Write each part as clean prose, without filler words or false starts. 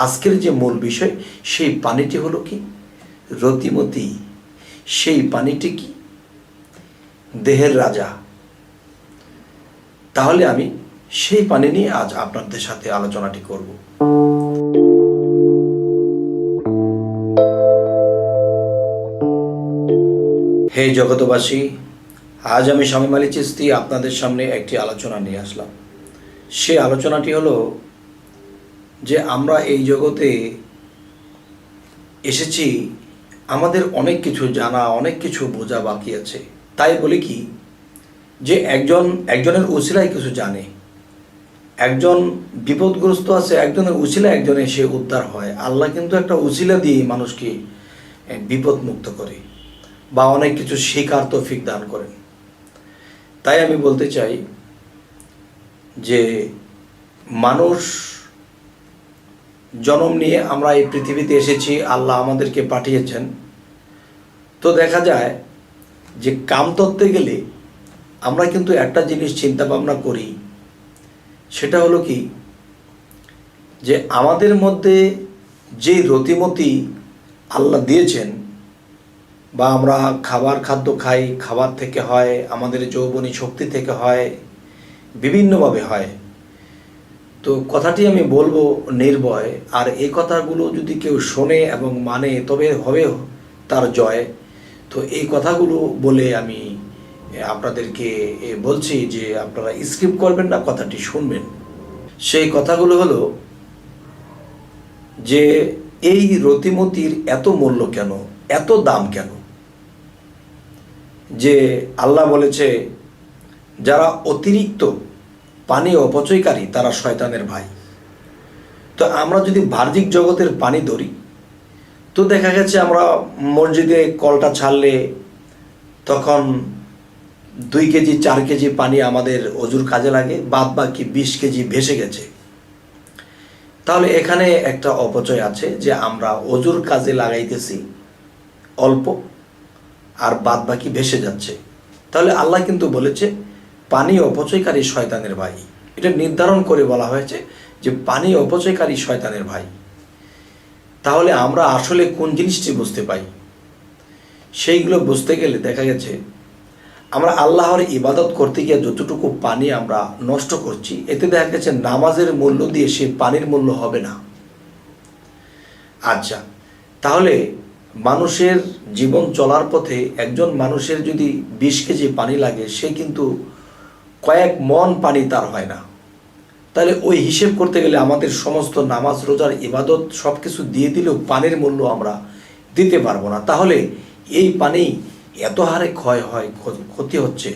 আজকের যে মূল বিষয়, সেই পানিটি হলো কি রতিমতি। সেই পানিটি কি দেহের রাজা। তাহলে আমি সেই পানি নিয়ে আজ আপনাদের সাথে আলোচনাটি করব। হে জগতবাসী, আজ আমি শামীম আলী চিশতি আপনাদের সামনে একটি আলোচনা নিয়ে আসলাম। সে আলোচনাটি হলো যে আমরা এই জগতে এসেছি, আমাদের অনেক কিছু জানা, অনেক কিছু বোঝা বাকি আছে। তাই বলি কি যে একজনের উসিলায় কিছু জানে, একজন বিপদগ্রস্ত আছে, একজনের উসিলা একজনে সে উদ্ধার হয়। আল্লাহ কিন্তু একটা উসিলা দিয়ে মানুষকে বিপদ মুক্ত করে বা অনেক কিছু শেখার তৌফিক দান করেন। তাই আমি বলতে চাই যে মানুষ জন্ম নিয়ে আমরা এই পৃথিবীতে এসেছি, আল্লাহ আমাদেরকে পাঠিয়েছেন। তো দেখা যায় যে কামতত্ত্বে গেলে আমরা কিন্তু একটা জিনিস চিন্তা ভাবনা করি, সেটা হলো কি যে আমাদের মধ্যে যে রতিমতি আল্লাহ দিয়েছেন, বা আমরা খাদ্য খাই, খাবার থেকে হয়, আমাদের যৌবনী শক্তি থেকে হয়, বিভিন্নভাবে হয়। তো কথাটি আমি বলবো নির্ভয়, আর এই কথাগুলো যদি কেউ শোনে এবং মানে তবে হবে তার জয়। তো এই কথাগুলো বলে আমি আপনাদেরকে বলছি যে আপনারা স্কিপ করবেন না, কথাটি শুনবেন। সেই কথাগুলো হলো যে এই রতিমতির এত মূল্য কেন, এত দাম কেন? যে আল্লাহ বলেছে যারা অতিরিক্ত পানি অপচয়কারী তারা শয়তানের ভাই। তো আমরা যদি বাহ্যিক জগতের পানি ধরি, তো দেখা গেছে আমরা মসজিদে কলটা ছাড়লে তখন 2 কেজি 4 কেজি পানি আমাদের অজুর কাজে লাগে, বাদ বাকি 20 কেজি ভেসে গেছে। তাহলে এখানে একটা অপচয় আছে যে আমরা অজুর কাজে লাগাইতেছি অল্প, আর বাদ বাকি ভেসে যাচ্ছে। তাহলে আল্লাহ কিন্তু বলেছে পানি অপচয়কারী শয়তানের ভাই। এটা নির্ধারণ করে বলা হয়েছে যে পানি অপচয়কারী শয়তানের ভাই। তাহলে আমরা আসলে কোন জিনিসটি বুঝতে পাই? সেইগুলো বুঝতে গেলে দেখা গেছে আমরা আল্লাহর ইবাদত করতে গিয়ে যতটুকু পানি আমরা নষ্ট করছি, এতে দেখা গেছে নামাজের মূল্য দিয়ে সেই পানির মূল্য হবে না। আচ্ছা, তাহলে মানুষের জীবন চলার পথে একজন মানুষের যদি 20 কেজি পানি লাগে, সে কিন্তু কয়েক মন পানি তার হয় না। তাহলে ওই হিসেব করতে গেলে আমাদের সমস্ত নামাজ রোজার ইবাদত সব কিছু দিয়ে দিলেও পানির মূল্য আমরা দিতে পারবো না। তাহলে এই পানি এত হারে ক্ষয় হয়, ক্ষতি হচ্ছে,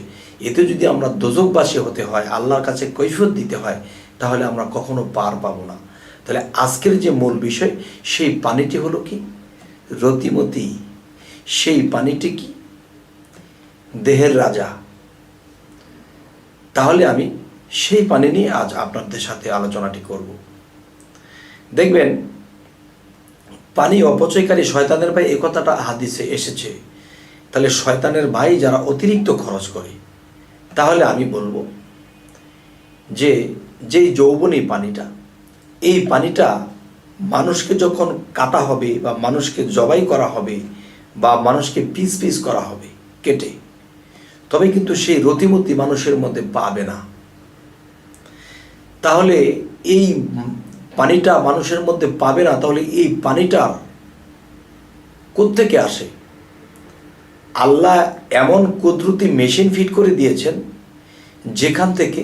এতে যদি আমরা দোজকবাসী হতে হয়, আল্লাহর কাছে কৈফিয়ত দিতে হয়, তাহলে আমরা কখনো পার পাবো না। তাহলে আজকের যে মূল বিষয়, সেই পানিটি হলো কি রতিমতি। সেই পানিটি কি দেহের রাজা। তাহলে আমি সেই পানি নিয়ে আজ আপনাদের সাথে আলোচনাটি করব। দেখবেন পানি অপচয়কারী শয়তানের ভাই, এই কথাটা হাদিসে এসেছে। তাহলে শয়তানের ভাই যারা অতিরিক্ত খরচ করে, তাহলে আমি বলবো যে যেই যৌবনী পানিটা, এই পানিটা মানুষকে যখন কাটা হবে বা মানুষকে জবাই করা হবে বা মানুষকে পিস পিস করা হবে কেটে, তবে কিন্তু সেই রতিমতি মানুষের মধ্যে পাবে না। তাহলে এই পানিটা মানুষের মধ্যে পাবে না। তাহলে এই পানিটা কোত্থেকে আসে? আল্লাহ এমন কুদরতি মেশিন ফিট করে দিয়েছেন যেখান থেকে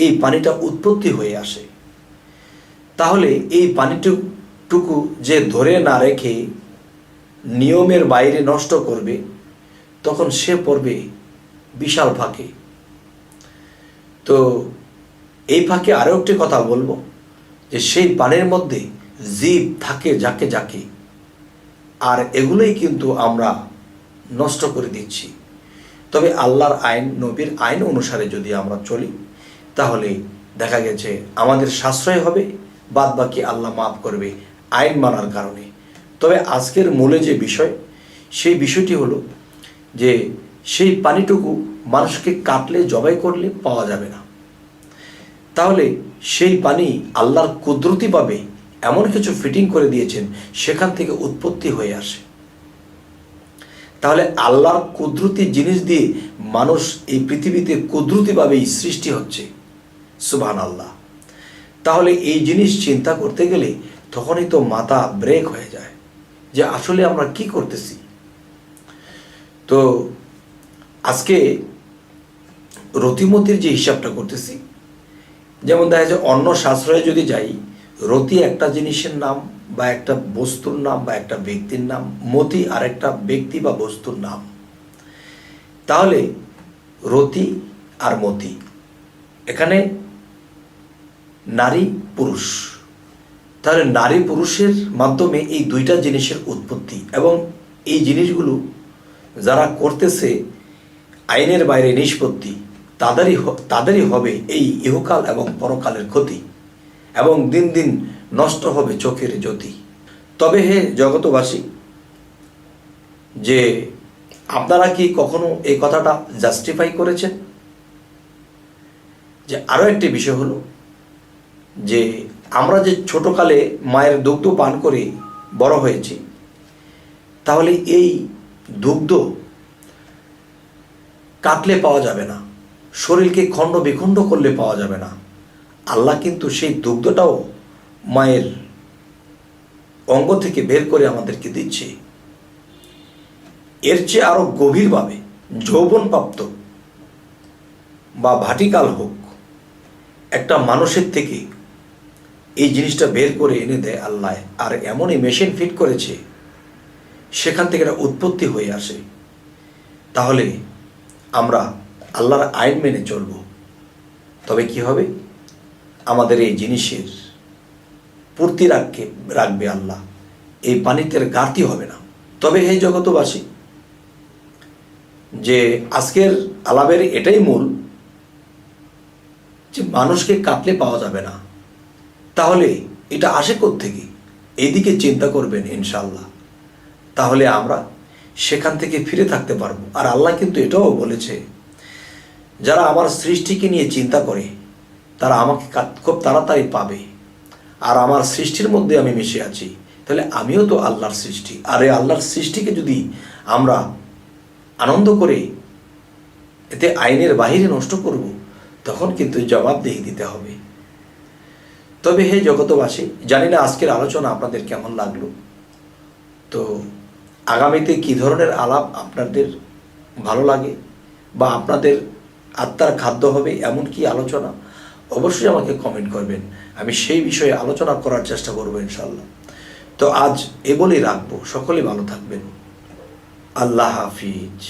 এই পানিটা উৎপত্তি হয়ে আসে। তাহলে এই পানিটুকু যে ধরে না রেখে নিয়মের বাইরে নষ্ট করবে, তখন সে পড়বে বিশাল ফাঁকে। তো এই ফাঁকে আরও একটি কথা বলবো যে সেই পানির মধ্যে জীব থাকে যাকে যাকে, আর এগুলোই কিন্তু আমরা নষ্ট করে দিচ্ছি। তবে আল্লাহর আইন, নবীর আইন অনুসারে যদি আমরা চলি, তাহলে দেখা গেছে আমাদের সাশ্রয় হবে, বাদ বাকি আল্লাহ মাফ করবে আইন মানার কারণে। তবে আজকের মূলে যে বিষয়, সেই বিষয়টি হলো যে সেই পানিটুকু মানুষকে কাটলে, জবাই করলে পাওয়া যাবে না। তাহলে সেই পানি আল্লাহর কুদরতিভাবে এমন কিছু ফিটিং করে দিয়েছেন সেখান থেকে উৎপত্তি হয়ে আসে। তাহলে আল্লাহর কুদরতি জিনিস দিয়ে মানুষ এই পৃথিবীতে কুদরতিভাবেই সৃষ্টি হচ্ছে। সুবহানাল্লাহ। তাহলে এই জিনিস চিন্তা করতে গেলে তখনই তো মাথা ব্রেক হয়ে যায় যে আসলে আমরা কি করতেছি। তো আজকে রতিমতির যে হিসাবটা করতেছি, যেমন দেখা যায় অন্য শাস্ত্রে যদি যাই, রতি একটা জিনিসের নাম বা একটা বস্তুর নাম বা একটা ব্যক্তির নাম, মতি আর একটা ব্যক্তি বা বস্তুর নাম। তাহলে রতি আর মতি এখানে নারী পুরুষ, তাহলে নারী পুরুষের মাধ্যমে এই দুইটা জিনিসের উৎপত্তি, এবং এই জিনিসগুলো যারা করতেছে আইনের বাইরে নিষ্পত্তি, তাদেরই হবে এই ইহকাল এবং পরকালের ক্ষতি, এবং দিন দিন নষ্ট হবে চোখের জ্যোতি। তবে হে জগতবাসী, যে আপনারা কি কখনো এই কথাটা জাস্টিফাই করেছেন? যে আরও একটি বিষয় হলো যে আমরা যে ছোটকালে মায়ের দুগ্ধ পান করে বড় হয়েছি, তাহলে এই দুগ্ধ কাটলে পাওয়া যাবে না, শরীরকে খণ্ড বিখণ্ড করলে পাওয়া যাবে না। আল্লাহ কিন্তু সেই দুগ্ধটাও মায়ের অঙ্গ থেকে বের করে আমাদেরকে দিচ্ছে। এর চেয়ে আরো গভীরভাবে যৌবনপ্রাপ্ত বা ভাটিকাল হোক, একটা মানুষের থেকে এই জিনিসটা বের করে এনে দেয় আল্লাহ, আর এমনই মেশিন ফিট করেছে সেখান থেকে এটা উৎপত্তি হয়ে আসে। তাহলে আমরা আল্লাহর আইন মেনে চলব, তবে কি হবে? আমাদের এই জিনিসের পূর্তি রাখবে আল্লাহ, এই পানিতে ঘাটতি হবে না। তবে হে জগতবাসী, যে আজকের আলাপের এটাই মূল, যে মানুষকে কাটলে পাওয়া যাবে না, তাহলে এটা আসে কোত্থেকে? এইদিকে চিন্তা করবেন ইনশাআল্লাহ, তাহলে আমরা সেখান থেকে ফিরে থাকতে পারবো। আর আল্লাহ কিন্তু এটাও বলেছে, যারা আমার সৃষ্টিকে নিয়ে চিন্তা করে তারা আমাকে খুব তাড়াতাড়ি পাবে, আর আমার সৃষ্টির মধ্যে আমি মিশে আছি। তাহলে আমিও তো আল্লাহর সৃষ্টি, আর এই আল্লাহর সৃষ্টিকে যদি আমরা আনন্দ করে এতে আইনের বাহিরে নষ্ট করব, তখন কিন্তু জবাবদিহি দিতে হবে। তবে হে জগতবাসী, জানি না আজকের আলোচনা আপনাদের কেমন লাগলো। তো আগামীতে কি ধরনের আলাপ আপনাদের ভালো লাগে বা আপনাদের আত্মার খাদ্য হবে এমন কি আলোচনা, অবশ্যই আমাকে কমেন্ট করবেন, আমি সেই বিষয়ে আলোচনা করার চেষ্টা করব ইনশাআল্লাহ। তো আজ এ বলেই রাখবো, সকলে ভালো থাকবেন। আল্লাহ হাফিজ।